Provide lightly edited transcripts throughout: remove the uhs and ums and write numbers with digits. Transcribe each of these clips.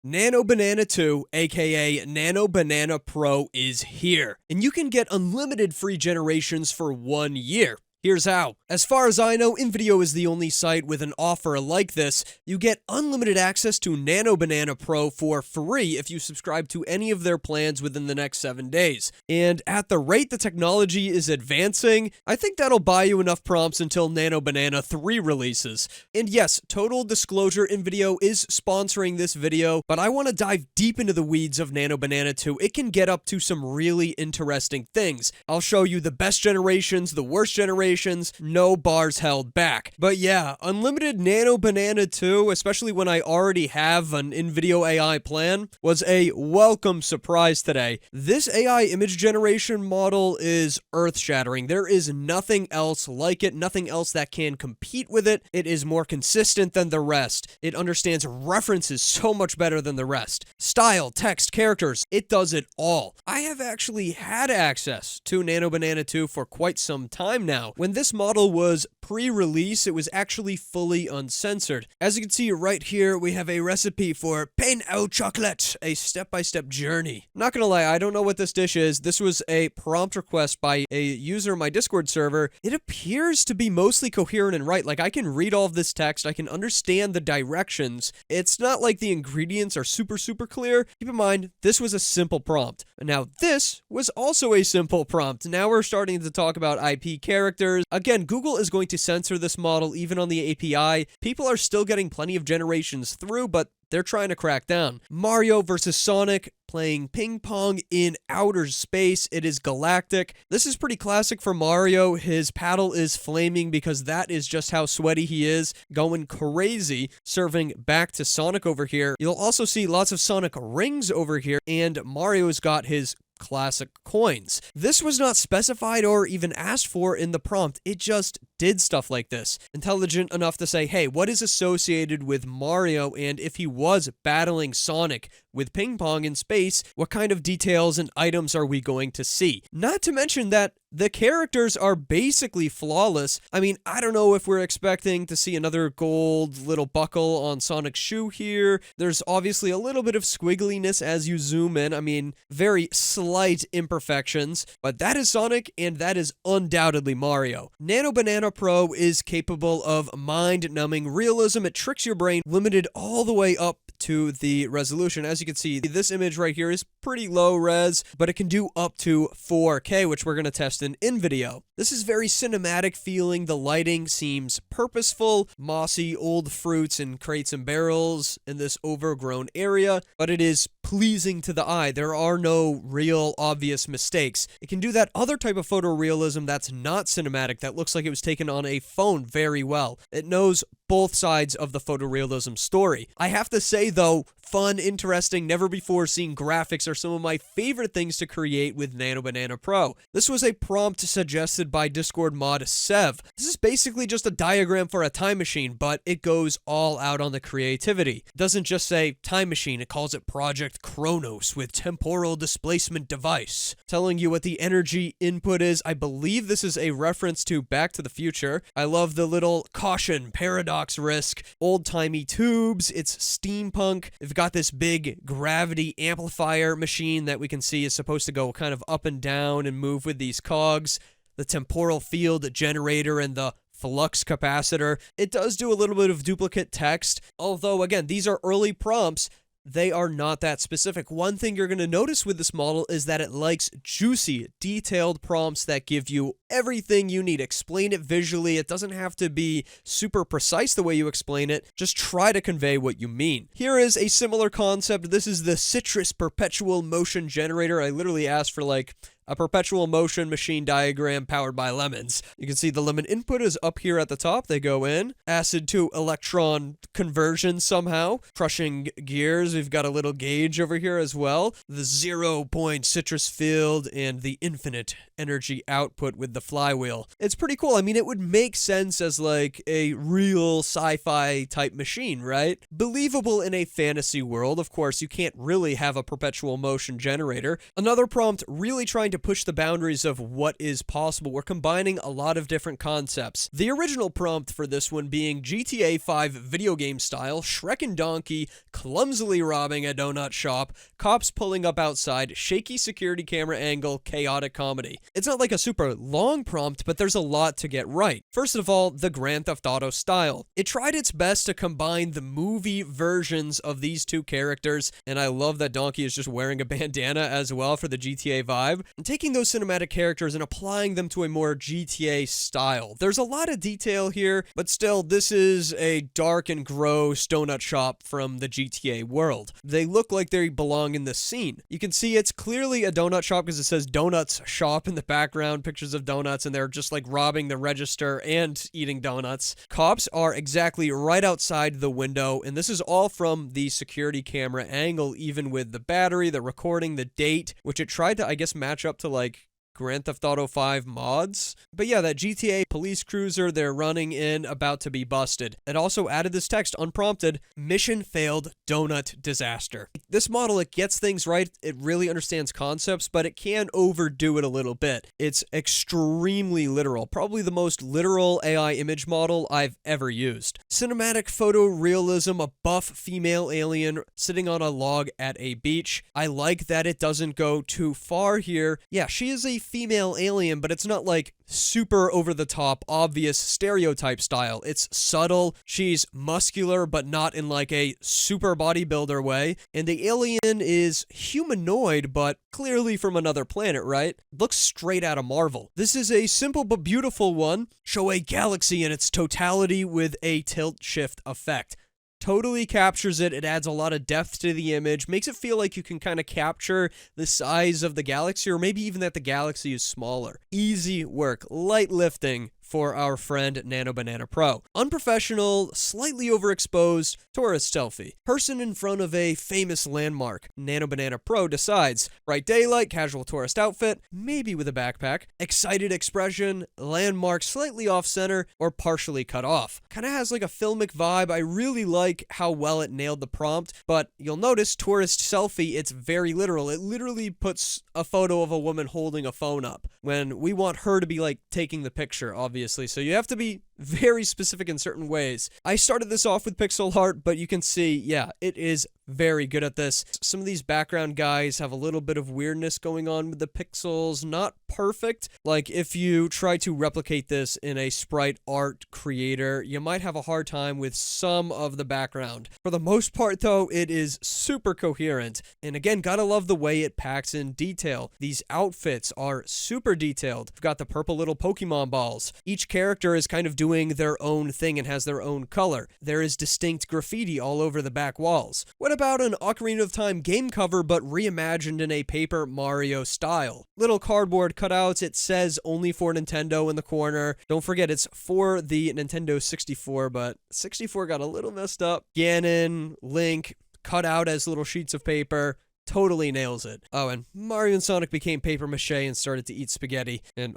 Nano Banana 2, aka Nano Banana Pro, is here, and you can get unlimited free generations for 1 year. Here's how. As far as I know, InVideo is the only site with an offer like this. You get unlimited access to Nano Banana Pro for free if you subscribe to any of their plans within the next 7 days. And at the rate the technology is advancing, I think that'll buy you enough prompts until Nano Banana 3 releases. And yes, total disclosure, InVideo is sponsoring this video, but I want to dive deep into the weeds of Nano Banana 2. It can get up to some really interesting things. I'll show you the best generations, the worst generations, no bars held back. But yeah, unlimited Nano Banana 2, especially when I already have an InVideo AI plan, was a welcome surprise today. This AI image generation model is earth-shattering. There is nothing else like it, nothing else that can compete with it. It is more consistent than the rest. It understands references so much better than the rest. Style, text, characters, it does it all. I have actually had access to Nano Banana 2 for quite some time now. When this model was pre-release, it was actually fully uncensored. As you can see right here, we have a recipe for pain au chocolat, a step-by-step journey. Not gonna lie, I don't know what this dish is. This was a prompt request by a user in my Discord server. It appears to be mostly coherent and right. Like, I can read all of this text, I can understand the directions. It's not like the ingredients are super clear. Keep in mind, this was a simple prompt. Now, this was also a simple prompt. Now we're starting to talk about IP characters. Again, Google is going to censor this model even on the API. People are still getting plenty of generations through, but they're trying to crack down. Mario versus Sonic, playing ping pong in outer space. It is galactic. This is pretty classic for Mario. His paddle is flaming because that is just how sweaty he is, going crazy. Serving back to Sonic over here. You'll also see lots of Sonic rings over here, and Mario's got his classic coins. This was not specified or even asked for in the prompt. It just did stuff like this. Intelligent enough to say, hey, what is associated with Mario, and if he was battling Sonic with ping pong in space, what kind of details and items are we going to see? Not to mention that the characters are basically flawless. I mean, I don't know if we're expecting to see another gold little buckle on Sonic's shoe here. There's obviously a little bit of squiggliness as you zoom in. I mean, very slight imperfections, but that is Sonic, and that is undoubtedly Mario. Nano Banana Pro is capable of mind-numbing realism. It tricks your brain, limited all the way up to the resolution. As you can see, this image right here is pretty low res, but it can do up to 4K, which we're going to test in InVideo. This is very cinematic feeling. The lighting seems purposeful, mossy old fruits and crates and barrels in this overgrown area, but it is pleasing to the eye. There are no real obvious mistakes. It can do that other type of photorealism that's not cinematic, that looks like it was taken on a phone very well. It knows both sides of the photorealism story. I have to say though, fun, interesting, never before seen graphics are some of my favorite things to create with Nano Banana Pro. This was a prompt suggested by Discord mod Sev. This is basically just a diagram for a time machine, but it goes all out on the creativity. It doesn't just say time machine, it calls it Project Chronos with temporal displacement device, telling you what the energy input is. I believe this is a reference to Back to the Future. I love the little caution, paradox risk, old-timey tubes, it's steampunk. We've got this big gravity amplifier machine that we can see is supposed to go kind of up and down and move with these cogs. The temporal field generator and the flux capacitor. It does do a little bit of duplicate text, although again, these are early prompts. They are not that specific. One thing you're going to notice with this model is that it likes juicy, detailed prompts that give you everything you need. Explain it visually. It doesn't have to be super precise the way you explain it. Just try to convey what you mean. Here is a similar concept. This is the Citrus Perpetual Motion Generator. I literally asked for like a perpetual motion machine diagram powered by lemons. You can see the lemon input is up here at the top. They go in. Acid to electron conversion somehow. Crushing gears. We've got a little gauge over here as well. The 0-point citrus field and the infinite energy output with the flywheel. It's pretty cool. I mean, it would make sense as like a real sci-fi type machine, right? Believable in a fantasy world. Of course, you can't really have a perpetual motion generator. Another prompt really trying to to push the boundaries of what is possible. We're combining a lot of different concepts. The original prompt for this one being GTA 5 video game style, Shrek and Donkey clumsily robbing a donut shop, cops pulling up outside, shaky security camera angle, chaotic comedy. It's not like a super long prompt, but there's a lot to get right. First of all, the Grand Theft Auto style. It tried its best to combine the movie versions of these two characters, and I love that Donkey is just wearing a bandana as well for the GTA vibe, and taking those cinematic characters and applying them to a more GTA style. There's a lot of detail here, but still, this is a dark and gross donut shop from the GTA world. They look like they belong in the scene. You can see it's clearly a donut shop because it says Donuts Shop in the background, pictures of donuts, and they're just like robbing the register and eating donuts. Cops are exactly right outside the window, and this is all from the security camera angle, even with the battery, the recording, the date, which it tried to, I guess, match up to like Grand Theft Auto 5 mods. But yeah, that GTA police cruiser they're running in about to be busted. It also added this text unprompted, mission failed, donut disaster. This model, it gets things right, it really understands concepts, but it can overdo it a little bit. It's extremely literal, probably the most literal AI image model I've ever used. Cinematic photorealism, a buff female alien sitting on a log at a beach. I like that it doesn't go too far here. Yeah, she is a female alien, but it's not like super over-the-top, obvious stereotype style. It's subtle, she's muscular, but not in like a super bodybuilder way, and the alien is humanoid, but clearly from another planet, right? Looks straight out of Marvel. This is a simple but beautiful one. Show a galaxy in its totality with a tilt-shift effect. Totally captures it. It adds a lot of depth to the image, makes it feel like you can kind of capture the size of the galaxy, or maybe even that the galaxy is smaller. Easy work, light lifting for our friend Nano Banana Pro. Unprofessional, slightly overexposed tourist selfie. Person in front of a famous landmark. Nano Banana Pro decides. Bright daylight, casual tourist outfit, maybe with a backpack. Excited expression, landmark slightly off center or partially cut off. Kind of has like a filmic vibe. I really like how well it nailed the prompt, but you'll notice tourist selfie, it's very literal. It literally puts a photo of a woman holding a phone up when we want her to be like taking the picture, obviously. So you have to be very specific in certain ways. I started this off with pixel art, but you can see, yeah, it is very good at this. Some of these background guys have a little bit of weirdness going on with the pixels, not perfect. Like if you try to replicate this in a sprite art creator, you might have a hard time with some of the background. For the most part though, it is super coherent. And again, gotta love the way it packs in detail. These outfits are super detailed. We've got the purple little Pokemon balls. Each character is kind of doing their own thing and has their own color. There is distinct graffiti all over the back walls. What about an Ocarina of Time game cover but reimagined in a Paper Mario style? Little cardboard cutouts, it says only for Nintendo in the corner. Don't forget it's for the Nintendo 64, but 64 got a little messed up. Ganon, Link, cut out as little sheets of paper. Totally nails it. Oh, and Mario and Sonic became paper mache and started to eat spaghetti. And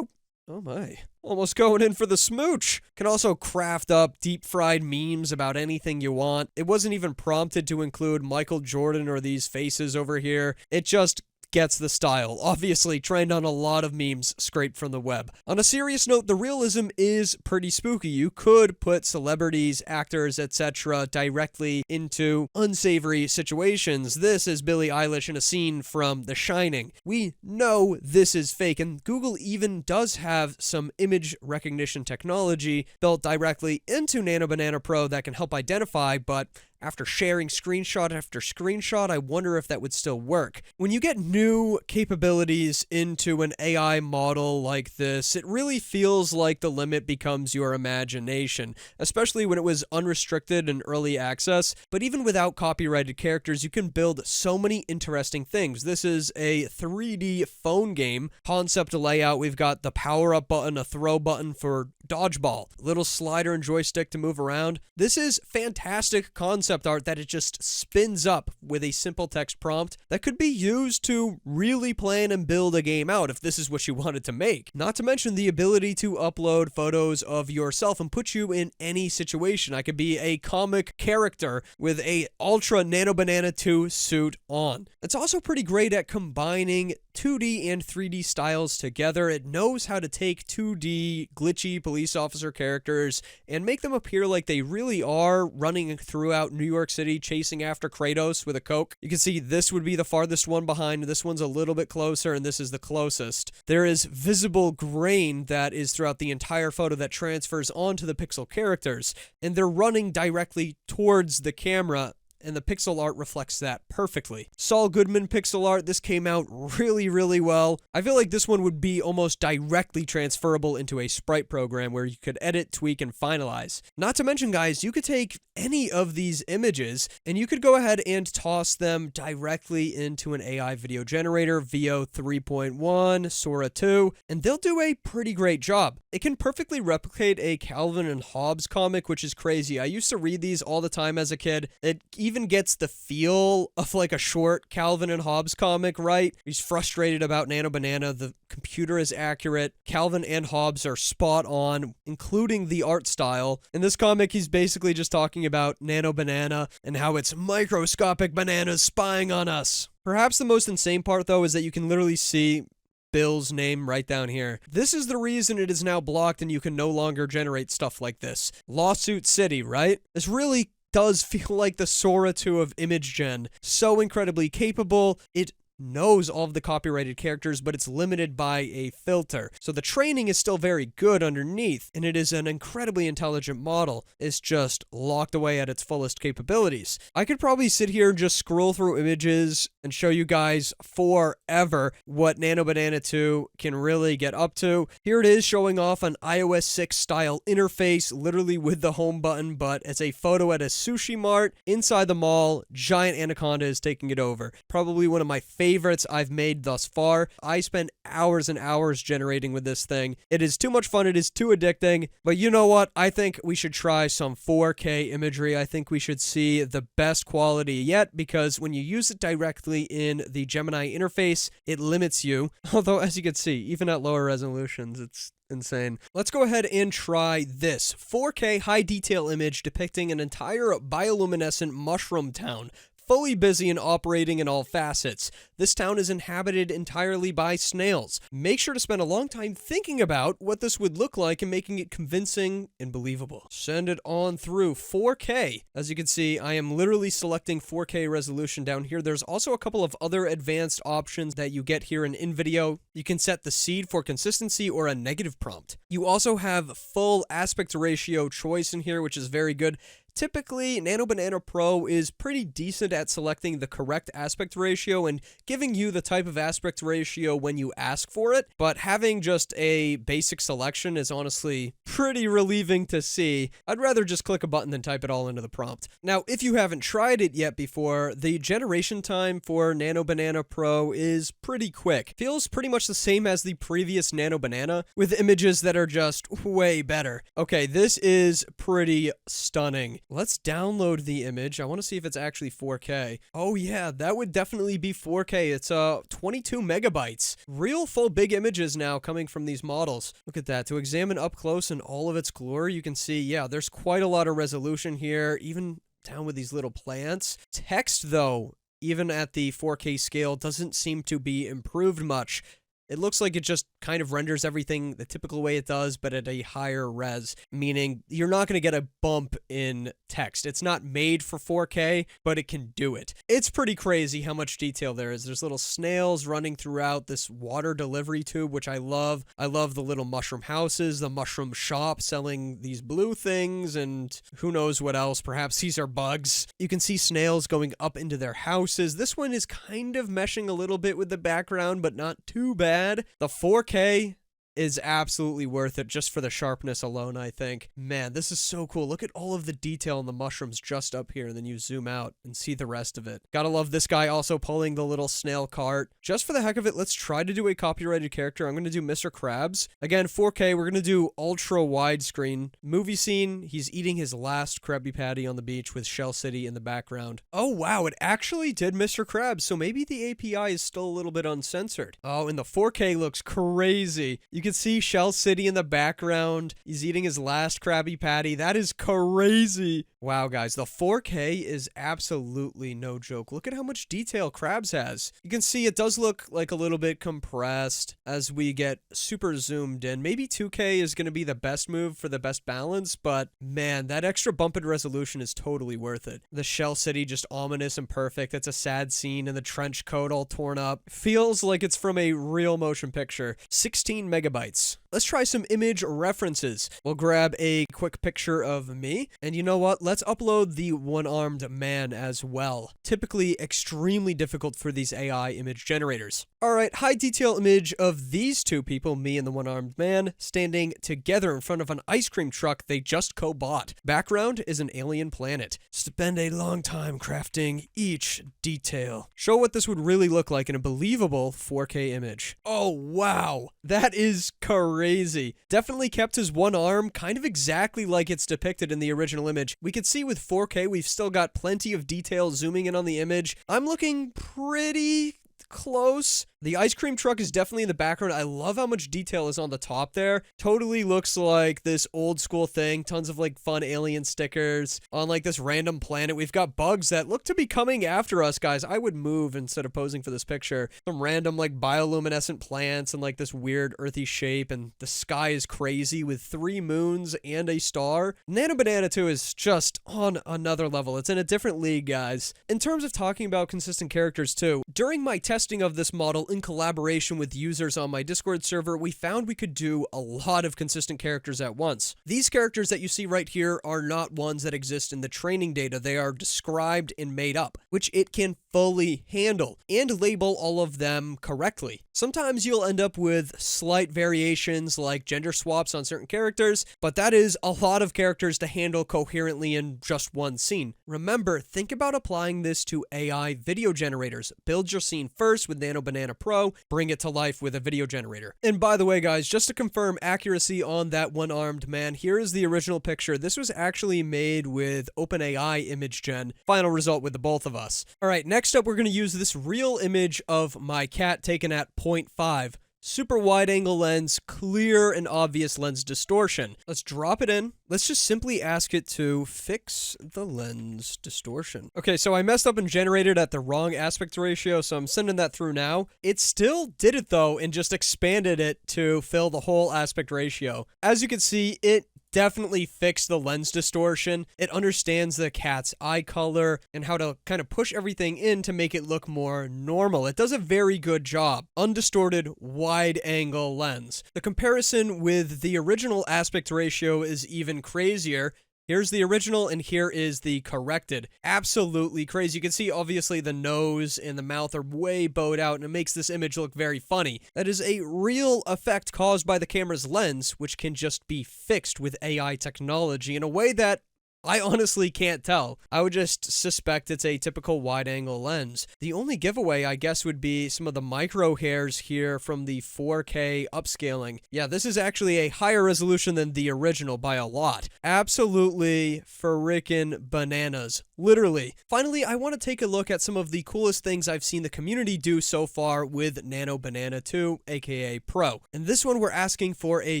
oh my. Almost going in for the smooch. Can also craft up deep-fried memes about anything you want. It wasn't even prompted to include Michael Jordan or these faces over here. It just gets the style. Obviously trained on a lot of memes scraped from the web. On a serious note, the realism is pretty spooky. You could put celebrities, actors, etc. directly into unsavory situations. This is Billie Eilish in a scene from The Shining. We know this is fake, and Google even does have some image recognition technology built directly into Nano Banana Pro that can help identify, but after sharing screenshot after screenshot, I wonder if that would still work. When you get new capabilities into an AI model like this, it really feels like the limit becomes your imagination, especially when it was unrestricted in early access. But even without copyrighted characters, you can build so many interesting things. This is a 3D phone game concept layout. We've got the power-up button, a throw button for dodgeball, little slider and joystick to move around. This is fantastic concept art that it just spins up with a simple text prompt that could be used to really plan and build a game out if this is what you wanted to make. Not to mention the ability to upload photos of yourself and put you in any situation. I could be a comic character with a Ultra Nano Banana 2 suit on. It's also pretty great at combining 2D and 3D styles together. It knows how to take 2D glitchy police officer characters and make them appear like they really are running throughout New York City chasing after Kratos with a Coke. You can see this would be the farthest one behind. This one's a little bit closer, and this is the closest. There is visible grain that is throughout the entire photo that transfers onto the pixel characters, and they're running directly towards the camera, and the pixel art reflects that perfectly. Saul Goodman pixel art, this came out really well. I feel like this one would be almost directly transferable into a sprite program where you could edit, tweak, and finalize. Not to mention, guys, you could take any of these images and you could go ahead and toss them directly into an AI video generator, Veo 3.1, Sora 2, and they'll do a pretty great job. It can perfectly replicate a Calvin and Hobbes comic, which is crazy. I used to read these all the time as a kid. It even gets the feel of like a short Calvin and Hobbes comic, right? He's frustrated about Nano Banana. The computer is accurate. Calvin and Hobbes are spot on, including the art style. In this comic, he's basically just talking about Nano Banana and how it's microscopic bananas spying on us. Perhaps the most insane part, though, is that you can literally see Bill's name right down here. This is the reason it is now blocked and you can no longer generate stuff like this. Lawsuit City, right? This really does feel like the Sora 2 of image gen. So incredibly capable. It knows all of the copyrighted characters, but it's limited by a filter. So the training is still very good underneath, and it is an incredibly intelligent model. It's just locked away at its fullest capabilities. I could probably sit here and just scroll through images and show you guys forever what Nano Banana 2 can really get up to. Here it is showing off an iOS 6 style interface, literally with the home button, but it's a photo at a sushi mart inside the mall. Giant anaconda is taking it over. Probably one of my favorites I've made thus far. I spent hours and hours generating with this thing. It is too much fun. It is too addicting. But you know what? I think we should try some 4K imagery. I think we should see the best quality yet, because when you use it directly in the Gemini interface, it limits you. Although, as you can see, even at lower resolutions, it's insane. Let's go ahead and try this 4K high detail image depicting an entire bioluminescent mushroom town, fully busy and operating in all facets. This town is inhabited entirely by snails. Make sure to spend a long time thinking about what this would look like and making it convincing and believable. Send it on through 4K. As you can see, I am literally selecting 4K resolution down here. There's also a couple of other advanced options that you get here in InVideo. You can set the seed for consistency or a negative prompt. You also have full aspect ratio choice in here, which is very good. Typically, Nano Banana Pro is pretty decent at selecting the correct aspect ratio and giving you the type of aspect ratio when you ask for it, but having just a basic selection is honestly pretty relieving to see. I'd rather just click a button than type it all into the prompt. Now, if you haven't tried it yet before, the generation time for Nano Banana Pro is pretty quick. Feels pretty much the same as the previous Nano Banana, with images that are just way better. Okay, this is pretty stunning. Let's download the image. I want to see if it's actually 4K. Oh yeah, that would definitely be 4K. It's 22 megabytes. Real full big images now coming from these models. Look at that. To examine up close in all of its glory, you can see, yeah, there's quite a lot of resolution here, even down with these little plants. Text, though, even at the 4K scale, doesn't seem to be improved much. It looks like it just kind of renders everything the typical way it does, but at a higher res, meaning you're not going to get a bump in text. It's not made for 4K, but it can do it. It's pretty crazy how much detail there is. There's little snails running throughout this water delivery tube, which I love. I love the little mushroom houses, the mushroom shop selling these blue things, and who knows what else. Perhaps these are bugs. You can see snails going up into their houses. This one is kind of meshing a little bit with the background, but not too bad. The 4K is absolutely worth it just for the sharpness alone, I think. Man, this is so cool. Look at all of the detail in the mushrooms just up here, and then you zoom out and see the rest of it. Gotta love this guy also pulling the little snail cart. Just for the heck of it, let's try to do a copyrighted character. I'm gonna do Mr. Krabs. Again, 4K, we're gonna do ultra widescreen. Movie scene, he's eating his last Krabby Patty on the beach with Shell City in the background. Oh wow, it actually did Mr. Krabs, so maybe the API is still a little bit uncensored. Oh, and the 4K looks crazy. You can see Shell City in the background. He's eating his last Krabby Patty. That is crazy. Wow, guys, the 4K is absolutely no joke. Look at how much detail Krabs has. You can see it does look like a little bit compressed as we get super zoomed in. Maybe 2K is going to be the best move for the best balance, but man, that extra bump in resolution is totally worth it. The Shell City just ominous and perfect. It's a sad scene, and the trench coat all torn up. Feels like it's from a real motion picture. 16 megabytes. Let's try some image references. We'll grab a quick picture of me, and you know what? Let's upload the one-armed man as well. Typically extremely difficult for these AI image generators. Alright, high detail image of these two people, me and the one-armed man, standing together in front of an ice cream truck they just co-bought. Background is an alien planet. Spend a long time crafting each detail. Show what this would really look like in a believable 4K image. Oh wow, that is crazy. Definitely kept his one arm kind of exactly like it's depicted in the original image. We can see with 4K we've still got plenty of detail zooming in on the image. I'm looking pretty close. The ice cream truck is definitely in the background. I love how much detail is on the top there. Totally looks like this old school thing. Tons of like fun alien stickers on like this random planet. We've got bugs that look to be coming after us, guys. I would move instead of posing for this picture. Some random like bioluminescent plants and like this weird earthy shape, and the sky is crazy with 3 moons and a star. Nano Banana 2 is just on another level. It's in a different league, guys. In terms of talking about consistent characters too, during my testing of this model in collaboration with users on my Discord server, we found we could do a lot of consistent characters at once. These characters that you see right here are not ones that exist in the training data. They are described and made up, which it can fully handle and label all of them correctly. Sometimes you'll end up with slight variations like gender swaps on certain characters, but that is a lot of characters to handle coherently in just one scene. Remember, think about applying this to AI video generators. Build your scene first with Nano Banana Pro, bring it to life with a video generator. And by the way, guys, just to confirm accuracy on that one-armed man, here is the original picture. This was actually made with OpenAI Image Gen. Final result with the both of us. All right, next up, we're going to use this real image of my cat taken at 0.5. Super wide angle lens, clear and obvious lens distortion. Let's drop it in. Let's just simply ask it to fix the lens distortion. Okay, so I messed up and generated at the wrong aspect ratio, so I'm sending that through now. It still did it though, and just expanded it to fill the whole aspect ratio. As you can see, it definitely fixed the lens distortion. It understands the cat's eye color and how to kind of push everything in to make it look more normal. It does a very good job. Undistorted, wide angle lens. The comparison with the original aspect ratio is even crazier. Here's the original, and here is the corrected. Absolutely crazy. You can see, obviously, the nose and the mouth are way bowed out, and it makes this image look very funny. That is a real effect caused by the camera's lens, which can just be fixed with AI technology in a way that I honestly can't tell. I would just suspect it's a typical wide-angle lens. The only giveaway, I guess, would be some of the micro hairs here from the 4K upscaling. Yeah, this is actually a higher resolution than the original by a lot. Absolutely frickin' bananas. Literally. Finally, I want to take a look at some of the coolest things I've seen the community do so far with Nano Banana 2, aka Pro. And this one, we're asking for a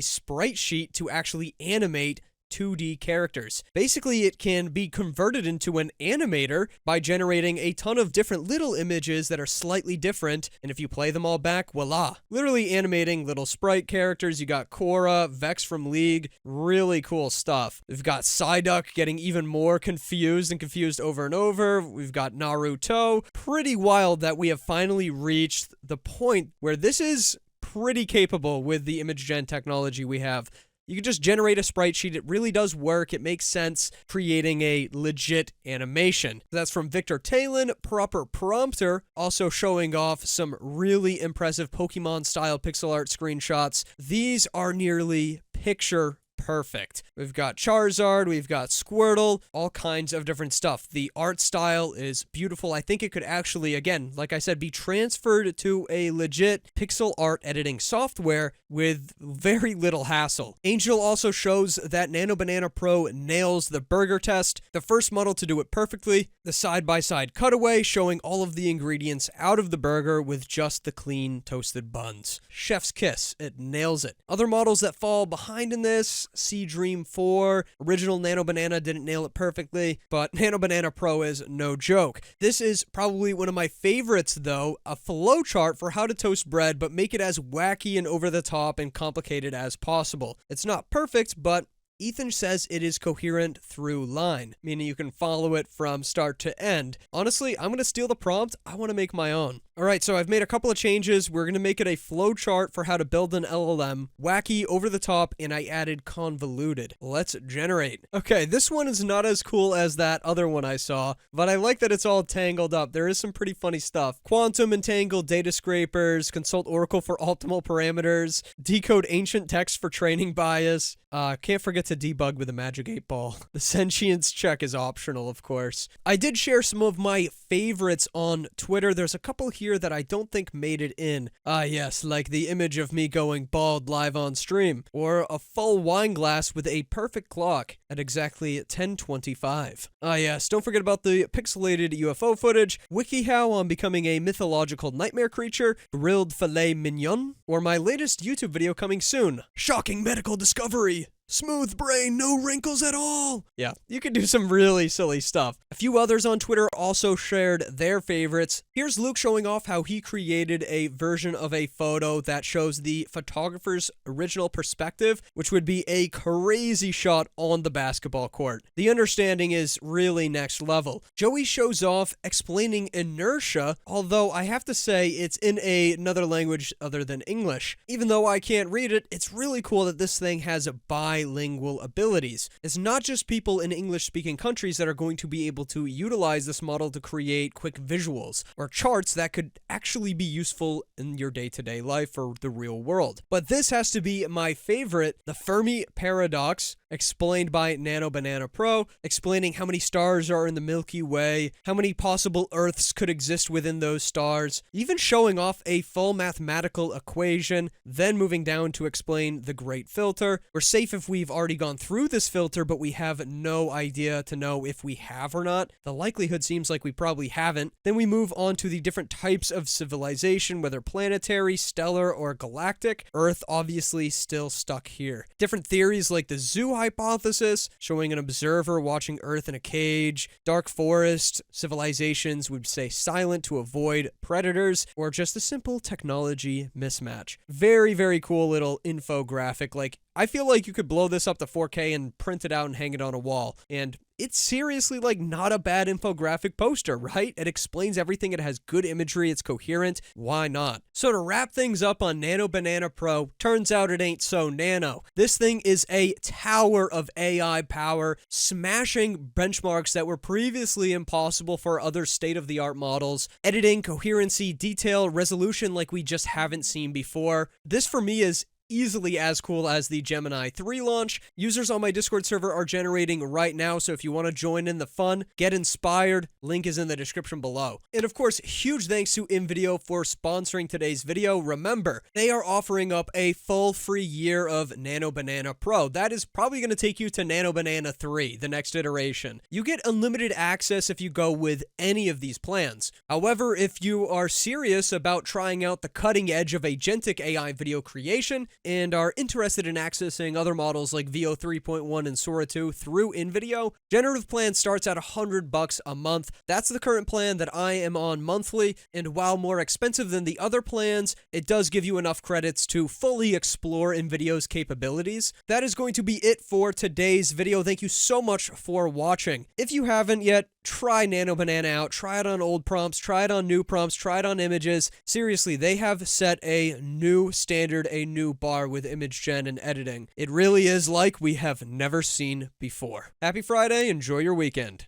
sprite sheet to actually animate 2D characters. Basically, it can be converted into an animator by generating a ton of different little images that are slightly different, and if you play them all back, voila. Literally animating little sprite characters. You got Korra, Vex from League, really cool stuff. We've got Psyduck getting even more confused and confused over and over. We've got Naruto. Pretty wild that we have finally reached the point where this is pretty capable with the image gen technology we have. You can just generate a sprite sheet. It really does work. It makes sense creating a legit animation. That's from Victor Talon, Proper Prompter, also showing off some really impressive Pokemon-style pixel art screenshots. These are nearly picture perfect. We've got Charizard, we've got Squirtle, all kinds of different stuff. The art style is beautiful. I think it could actually, again, like I said, be transferred to a legit pixel art editing software with very little hassle. Angel also shows that Nano Banana Pro nails the burger test, the first model to do it perfectly, the side-by-side cutaway showing all of the ingredients out of the burger with just the clean toasted buns. Chef's kiss, it nails it. Other models that fall behind in this, Sea Dream 4, original Nano Banana didn't nail it perfectly, but Nano Banana Pro is no joke. This is probably one of my favorites though, a flowchart for how to toast bread but make it as wacky and over the top and complicated as possible. It's not perfect, but Ethan says it is coherent through line, meaning you can follow it from start to end. Honestly, I'm going to steal the prompt. I want to make my own. Alright, so I've made a couple of changes. We're going to make it a flowchart for how to build an LLM. Wacky, over the top, and I added convoluted. Let's generate. Okay, this one is not as cool as that other one I saw, but I like that it's all tangled up. There is some pretty funny stuff. Quantum entangled data scrapers, consult Oracle for optimal parameters, decode ancient text for training bias. Can't forget to debug with a magic 8-ball. The sentience check is optional, of course. I did share some of my favorites on Twitter. There's a couple here that I don't think made it in. Yes, like the image of me going bald live on stream, or a full wine glass with a perfect clock at exactly 10:25. Yes, don't forget about the pixelated UFO footage, WikiHow on becoming a mythological nightmare creature, grilled filet mignon, or my latest YouTube video coming soon, shocking medical discovery. Smooth brain, no wrinkles at all. Yeah, you can do some really silly stuff. A few others on Twitter also shared their favorites. Here's Luke showing off how he created a version of a photo that shows the photographer's original perspective, which would be a crazy shot on the basketball court. The understanding is really next level. Joey shows off explaining inertia, although I have to say it's in another language other than English. Even though I can't read it, it's really cool that this thing has bilingual abilities. It's not just people in English-speaking countries that are going to be able to utilize this model to create quick visuals or charts that could actually be useful in your day-to-day life or the real world. But this has to be my favorite, the Fermi paradox, explained by Nano Banana Pro, explaining how many stars are in the Milky Way, how many possible Earths could exist within those stars, even showing off a full mathematical equation, then moving down to explain the Great Filter. We're safe if we've already gone through this filter, but we have no idea to know if we have or not. The likelihood seems like we probably haven't. Then we move on to the different types of civilization, whether planetary, stellar, or galactic. Earth obviously still stuck here. Different theories like the zoo hypothesis, showing an observer watching Earth in a cage, dark forest, civilizations would stay silent to avoid predators, or just a simple technology mismatch. Very, very cool little infographic. Like, I feel like you could blow this up to 4K and print it out and hang it on a wall. And it's seriously like not a bad infographic poster, right? It explains everything. It has good imagery. It's coherent. Why not? So to wrap things up on Nano Banana Pro, turns out it ain't so nano. This thing is a tower of AI power, smashing benchmarks that were previously impossible for other state-of-the-art models. Editing, coherency, detail, resolution like we just haven't seen before. This for me is easily as cool as the Gemini 3 launch. Users on my Discord server are generating right now, so if you want to join in the fun, get inspired, link is in the description below. And of course, huge thanks to InVideo for sponsoring today's video. Remember, they are offering up a full free year of Nano Banana Pro. That is probably going to take you to Nano Banana 3, the next iteration. You get unlimited access if you go with any of these plans. However, if you are serious about trying out the cutting edge of agentic AI video creation, and are interested in accessing other models like VO 3.1 and Sora 2 through InVideo, generative plan starts at $100 a month. That's the current plan that I am on monthly, and while more expensive than the other plans, it does give you enough credits to fully explore InVideo's capabilities. That is going to be it for today's video. Thank you so much for watching. If you haven't yet, try Nano Banana out. Try it on old prompts, try it on new prompts, try it on images. Seriously, they have set a new standard, a new bar with image gen and editing. It really is like we have never seen before. Happy Friday, enjoy your weekend.